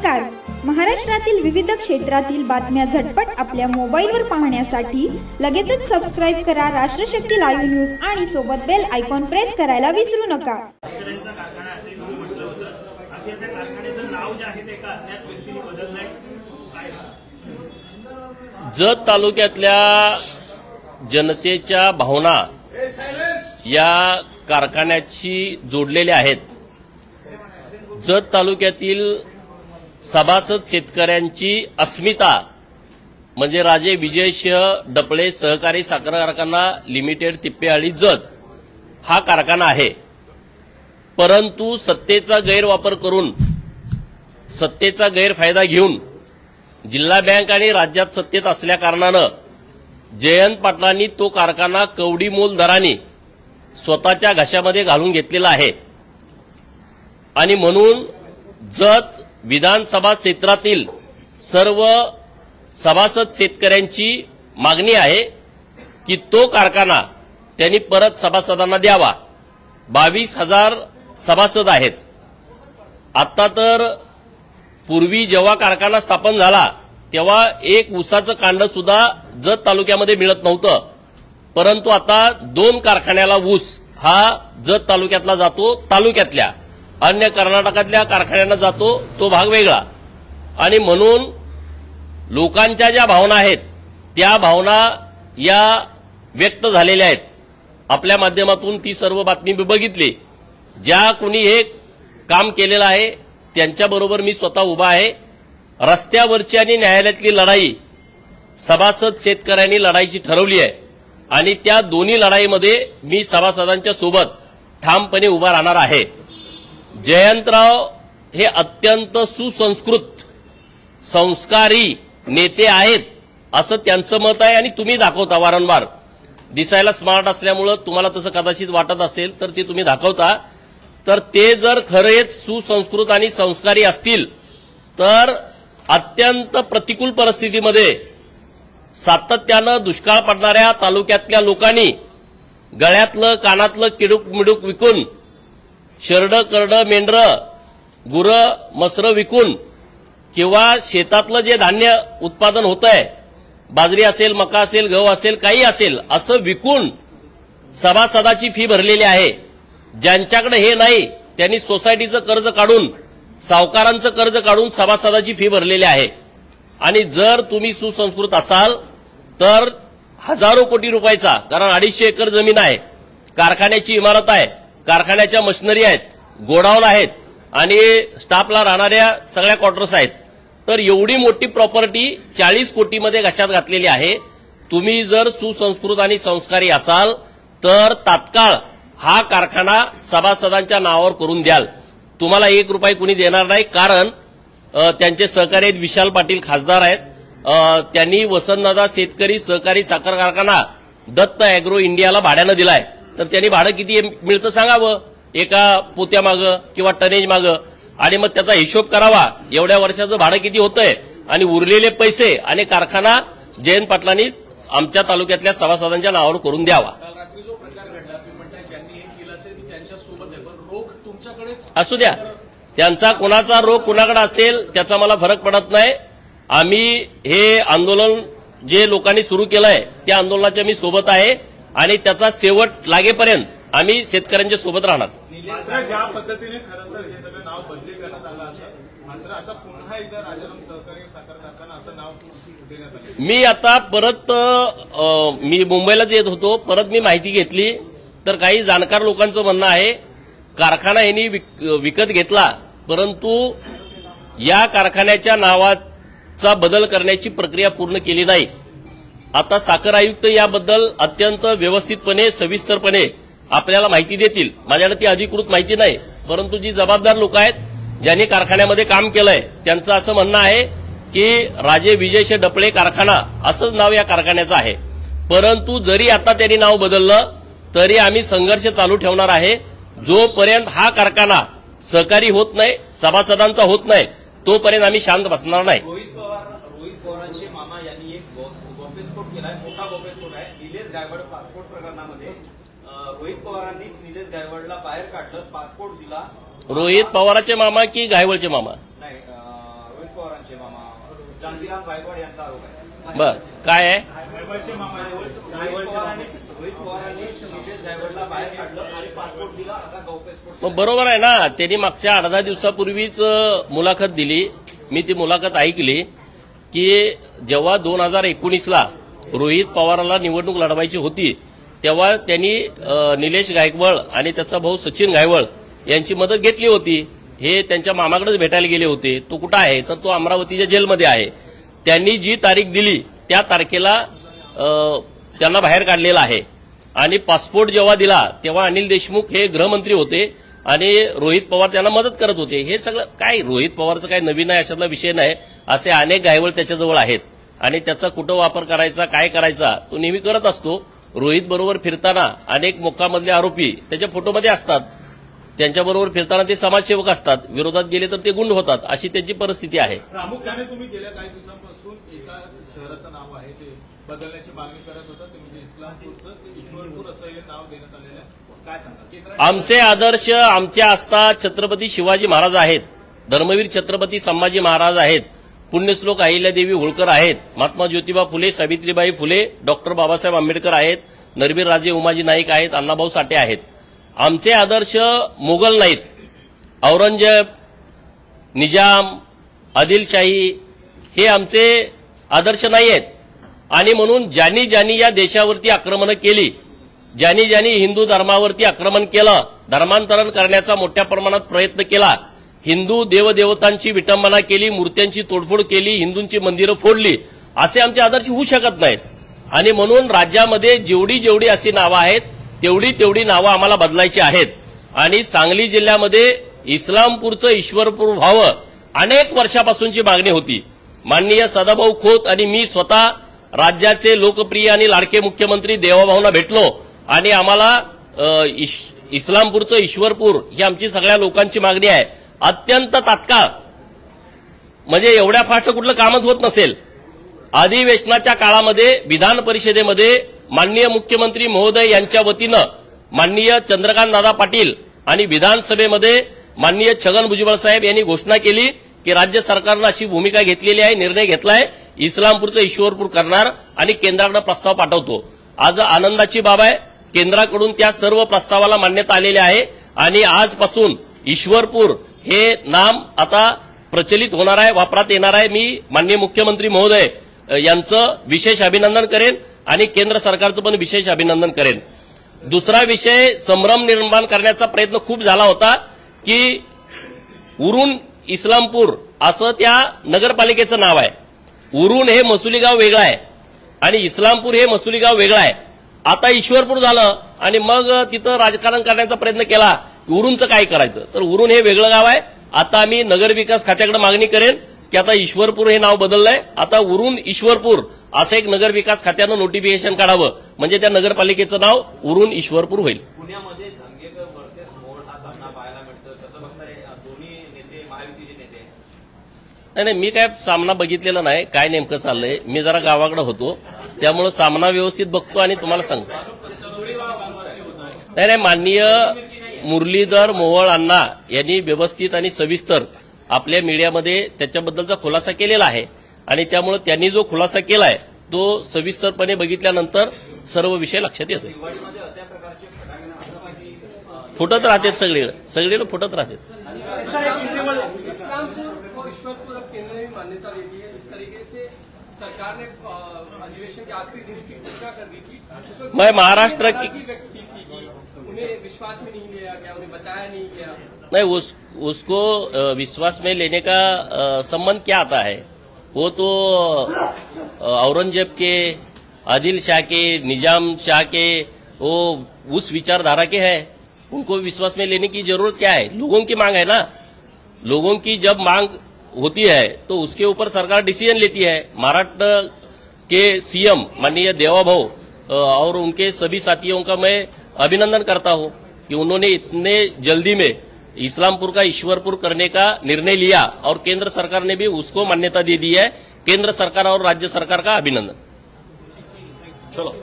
नमस्कार. महाराष्ट्रातील विविध क्षेत्रातील बातम्या झटपट आपल्या मोबाईलवर पाहण्यासाठी लगेचच सबस्क्राइब करा राष्ट्रशक्ती लाईव्ह न्यूज आणि सोबत बेल आयकॉन प्रेस करायला विसरू नका. जत तालुक्यातल्या जनतेच्या भावना या कारखान्याशी जोडलेल्या आहेत. जत तालुक्यातील सभासद शेतकऱ्यांची अस्मिता म्हणजे राजे विजयसिंह डपळे सहकारी साखर कारखाना लिमिटेड तिप्पेआळी जत हा कारखाना आहे. परंतु सत्तेचा गैरवापर करून सत्तेचा गैरफायदा घेऊन जिल्हा बँक आणि राज्यात सत्तेत असल्या कारणानं जयंत पाटलांनी तो कारखाना कवडीमोल दराने स्वतःच्या घशामध्ये घालून घेतलेला आहे. आणि म्हणून जत विधानसभा क्षेत्रातील सर्व सभासद शेतकऱ्यांची मागणी आहे की तो कारखाना त्यांनी परत सभासदांना द्यावा. 22,000 सभासद आहेत. आता तर पूर्वी जेव्हा कारखाना स्थापन झाला तेव्हा एक ऊसाचं कांड सुद्धा जत तालुक्यामध्ये मिळत नव्हतं. परंतु आता 2 कारखान्याला ऊस हा जत तालुक्यातला जातो. तालुक्यातल्या अन्य कर्नाटकातल्या कारखान्यांना जातो तो भाग वेगळा. आणि म्हणून लोकांच्या ज्या भावना आहेत त्या भावना या व्यक्त झालेल्या आहेत. आपल्या माध्यमातून ती सर्व बातमी मी बघितली. ज्या कोणी हे काम केलेलं आहे त्यांच्याबरोबर मी स्वतः उभा आहे. रस्त्यावरची आणि न्यायालयातली लढाई सभासद शेतकऱ्यांनी लढाईची ठरवली आहे आणि त्या दोन्ही लढाईमध्ये मी सभासदांच्या सोबत ठामपणे उभा राहणार आहे. जयंतराव हे अत्यंत सुसंस्कृत संस्कारी नेते आहेत असं त्यांचं मत आहे आणि तुम्ही दाखवता वारंवार. दिसायला स्मार्ट असल्यामुळे तुम्हाला तसं कदाचित वाटत असेल तर ते तुम्ही दाखवता. तर ते जर खरेच सुसंस्कृत आणि संस्कारी असतील तर अत्यंत प्रतिकूल परिस्थितीमध्ये सातत्यानं दुष्काळ पडणाऱ्या तालुक्यातल्या लोकांनी गळ्यातलं कानातलं किडूक मिडूक विकून शरड करड मेंढरं गुरं मसरं विकून किंवा शेतातलं जे धान्य उत्पादन होतंय बाजरी असेल मका असेल गहू असेल काही असेल असं विकून सभासदाची फी भरलेली आहे. ज्यांच्याकडे हे नाही त्यांनी सोसायटीचं कर्ज काढून सावकारांचं कर्ज काढून सभासदाची फी भरलेली आहे. आणि जर तुम्ही सुसंस्कृत असाल तर हजारो कोटी रुपयाचा, कारण 250 एकर जमीन आहे, कारखान्याची इमारत आहे, कारखान्याच्या मशिनरी आहेत, गोडाऊन आहेत आणि स्टाफला राहणाऱ्या सगळ्या क्वार्टर्स आहेत. तर एवढी मोठी प्रॉपर्टी 40 कोटीमध्ये घशात घातलेली आहे. तुम्ही जर सुसंस्कृत आणि संस्कारी असाल तर तात्काळ हा कारखाना सभासदांच्या नावावर करून द्याल. तुम्हाला 1 रुपया कुणी देणार नाही. कारण त्यांचे सहकारी आहेत, विशाल पाटील खासदार आहेत. त्यांनी वसंतदादा शेतकरी सहकारी साखर कारखाना दत्त अॅग्रो इंडियाला भाड्यानं दिलाय. तर त्यांनी भाडं किती मिळतं सांगावं एका पोत्यामागं किंवा टनेज मागं आणि मग त्याचा हिशोब करावा एवढ्या वर्षाचं भाडं किती होतंय आणि उरलेले पैसे आणि कारखाना जयंत पाटलांनी आमच्या तालुक्यातल्या सभासदांच्या नावावर करून द्यावा. असू द्या, त्यांचा कोणाचा रोग कुणाकडे असेल त्याचा मला फरक पडत नाही. आम्ही हे आंदोलन जे लोकांनी सुरू केलंय त्या आंदोलनाच्या मी सोबत आहे आणि त्याचा शेवट लागेपर्यंत आम्ही शेतकऱ्यांच्या सोबत राहणार. ज्या पद्धतीने खरं तर हे सगळं नाव बदली करण्यात आलं आहे मात्र आता पुन्हा एकदा राजाराम सहकारी साखर कारखाना असं नाव देण्यात आलं. मी आता परत मी मुंबईलाच येत होतो, परत मी माहिती घेतली तर काही जाणकार लोकांचं म्हणणं आहे कारखाना यांनी विकत घेतला परंतु या कारखान्याच्या नावाचा बदल करण्याची प्रक्रिया पूर्ण केली नाही. आता साखर आयुक्त याबद्दल अत्यंत व्यवस्थितपणे सविस्तरपणे आपल्याला माहिती देतील. माझ्याकडे ती अधिकृत माहिती नाही, परंतु जी जबाबदार लोक आहेत ज्यांनी कारखान्यामध्ये काम केलंय त्यांचं असं म्हणणं आहे की राजे विजयसिंह डपळे कारखाना असंच नाव या कारखान्याचं आहे. परंतु जरी आता त्यांनी नाव बदललं तरी आम्ही संघर्ष चालू ठेवणार आहे. जोपर्यंत हा कारखाना सहकारी होत नाही, सभासदांचा होत नाही, तोपर्यंत आम्ही शांत बसणार नाही. रोहित पवारांचे मामा यांनी एक गौप्यस्फोट केलाय, मोठा गौप्यस्फोट आहे. निलेश गायवड पासपोर्ट प्रकरणामध्ये रोहित पवारांनीच निलेश गायवडला बाहेर काढलं, पासपोर्ट दिला. रोहित पवाराचे मामा की गायवळचे मामा? नाही, पवारांचे मामा जानकीराम गायकवाड यांचा आरोप आहे. बर, काय आहे? रोहित पवारांनी निलेश गायकवाडला बाहेर काढलं आणि पासपोर्ट दिला असा गौप्यस्फोट. मग बरोबर आहे ना, त्यांनी मागच्या 8-10 दिवसापूर्वीच मुलाखत दिली. मी ती मुलाखत ऐकली की जेव्हा 2019ला रोहित पवारांना निवडणूक लढवायची होती तेव्हा त्यांनी निलेश गायकवाड आणि त्याचा भाऊ सचिन गायकवाड यांची मदत घेतली होती. हे त्यांच्या मामाकडेच भेटायला गेले होते. तो कुठं आहे तर तो अमरावतीच्या जेलमध्ये आहे. त्यांनी जी तारीख दिली त्या तारखेला त्यांना बाहेर काढलेलं आहे. आणि पासपोर्ट जेव्हा दिला तेव्हा अनिल देशमुख हे गृहमंत्री होते आणि रोहित पवार त्यांना मदत करत होते. हे सगळं काय रोहित पवारचं काय नवीन आहे अशातला विषय नाही. असे अनेक गायवळ त्याच्याजवळ आहेत आणि त्याचा कुठं वापर करायचा काय करायचा तो नेहमी करत असतो. रोहित बरोबर फिरताना अनेक मोक्कामधले आरोपी त्याच्या फोटोमध्ये असतात. त्यांच्याबरोबर फिरताना ते समाजसेवक असतात. विरोधात गेले तर ते गुंड होतात. अशी त्यांची परिस्थिती आहे. प्रामुख्याने तुम्ही गेल्या काही दिवसांपासून एका शहराचं नाव आहे ते बदलण्याची मागणी करत होता. ते म्हणजे इस्लामपूरचं ईश्वरपूर असं हे नाव देण्यात आलेलं आहे. काय सांगा? आमचे आदर्श आमच्या आस्था छत्रपती शिवाजी महाराज आहेत. धर्मवीर छत्रपती संभाजी महाराज आहेत. पुण्यश्लोक अहिल्यादेवी होळकर आहेत. महात्मा ज्योतिबा फुले, सावित्रीबाई फुले, डॉक्टर बाबासाहेब आंबेडकर आहेत. नरबीर राजे उमाजी नाईक आहेत. अण्णाभाऊ साठे आहेत. आमचे आदर्श मोगल नाहीत. औरंगजेब, निजाम, आदिलशाही हे आमचे आदर्श नाही आहेत. आणि म्हणून ज्यांनी ज्यांनी या देशावरती आक्रमणं केली, ज्यांनी ज्यांनी हिंदू धर्मावरती आक्रमण केलं, धर्मांतरण करण्याचा मोठ्या प्रमाणात प्रयत्न केला, हिंदू देवदेवतांची विटंबना केली, मूर्त्यांची तोडफोड केली, हिंदूंची मंदिरं फोडली, असे आमचे आदर्श होऊ शकत नाहीत. आणि म्हणून राज्यामध्ये जेवढी जेवढी अशी नावं आहेत तेवढी तेवढी नावं आम्हाला बदलायची आहेत. आणि सांगली जिल्ह्यामध्ये इस्लामपूरचं ईश्वरपूर व्हावं अनेक वर्षापासूनची मागणी होती. माननीय सदाभाऊ खोत आणि मी स्वतः राज्याचे लोकप्रिय आणि लाडके मुख्यमंत्री देवाभाऊंना भेटलो आणि आम्हाला इस्लामपूरचं ईश्वरपूर ही आमची सगळ्या लोकांची मागणी आहे. अत्यंत तात्काळ, म्हणजे एवढ्या फास्ट कुठलं कामच होत नसेल. अधिवेशनाच्या काळामध्ये विधान परिषदेमध्ये माननीय मुख्यमंत्री महोदय यांच्या वतीनं माननीय चंद्रकांत दादा पाटील आणि विधानसभेमध्ये माननीय छगन भुजबळ साहेब यांनी घोषणा केली की राज्य सरकारनं अशी भूमिका घेतलेली आहे, निर्णय घेतलाय, इस्लामपूरचं ईश्वरपूर करणार आणि केंद्राकडे प्रस्ताव पाठवतो. आज आनंदाची बाब आहे, केंद्राकडून त्या सर्व प्रस्तावाला मान्यता आलेली आहे आणि आजपासून ईश्वरपूर हे नाम आता प्रचलित होणार आहे, वापरात येणार आहे. मी माननीय मुख्यमंत्री महोदय यांचं विशेष अभिनंदन करेन आणि केंद्र सरकारचं पण विशेष अभिनंदन करेन. दुसरा विषय, संभ्रम निर्माण करण्याचा प्रयत्न खूप झाला होता की उरून इस्लामपूर असं त्या नगरपालिकेचं नाव आहे. उरून हे मसुली गाव वेगळं आहे आणि इस्लामपूर हे मसुली गाव वेगळं आहे. आता ईश्वरपूर झालं आणि मग तिथं राजकारण करण्याचा प्रयत्न केला की उरूनचं काय करायचं, तर उरून हे वेगळं गाव आहे. आता मी नगरविकास खात्याकडे मागणी करेन की आता ईश्वरपूर हे नाव बदललंय, आता उरून ईश्वरपूर असं एक नगरविकास खात्यानं नोटिफिकेशन काढावं, म्हणजे त्या नगरपालिकेचं नाव उरून ईश्वरपूर होईल. पुण्यामध्ये धंगेकर वर्सेस मोहोळ हा सामना पाहायला मिळतो. कसं बघताय दोन्ही नेते, महायुतीचे नेते? नाही, मी काय सामना बघितलेला नाही, काय नेमकं चाललंय. मी जरा गावाकडे होतो त्यामुळे सामना व्यवस्थित बघतो आणि तुम्हाला सांगतो. नाही, माननीय मुरलीधर मोहोळ अण्णा यांनी व्यवस्थित आणि सविस्तर आपल्या मीडियामध्ये त्याच्याबद्दलचा खुलासा केलेला आहे आणि त्यामुळे त्यांनी जो खुलासा केलाय तो सविस्तरपणे बघितल्यानंतर सर्व विषय लक्षात येतो. फुटत राहतात सगळीकडे फुटत राहतात. इस्लामपुर और ईश्वरपुर अब केंद्र ने मान्यता दे दी है. इस तरीके से सरकार ने अधिवेशन के आखिरी दिन की घोषणा कर दी थी. मैं महाराष्ट्र की व्यक्त की थी कि उन्हें विश्वास में नहीं लिया गया, उन्हें बताया नहीं गया. नहीं, उसको विश्वास में लेने का संबंध क्या आता है? वो तो औरंगजेब के, आदिल शाह के, निजाम शाह के, वो उस विचारधारा के हैं. उनको विश्वास में लेने की जरूरत क्या है? लोगों की मांग है ना. लोगों की जब मांग होती है तो उसके ऊपर सरकार डिसीजन लेती है. महाराष्ट्र के सीएम माननीय देवाभाऊ और उनके सभी साथियों का मैं अभिनंदन करता हूं कि उन्होंने इतने जल्दी में इस्लामपुर का ईश्वरपुर करने का निर्णय लिया और केंद्र सरकार ने भी उसको मान्यता दे दी है. केंद्र सरकार और राज्य सरकार का अभिनंदन. चलो.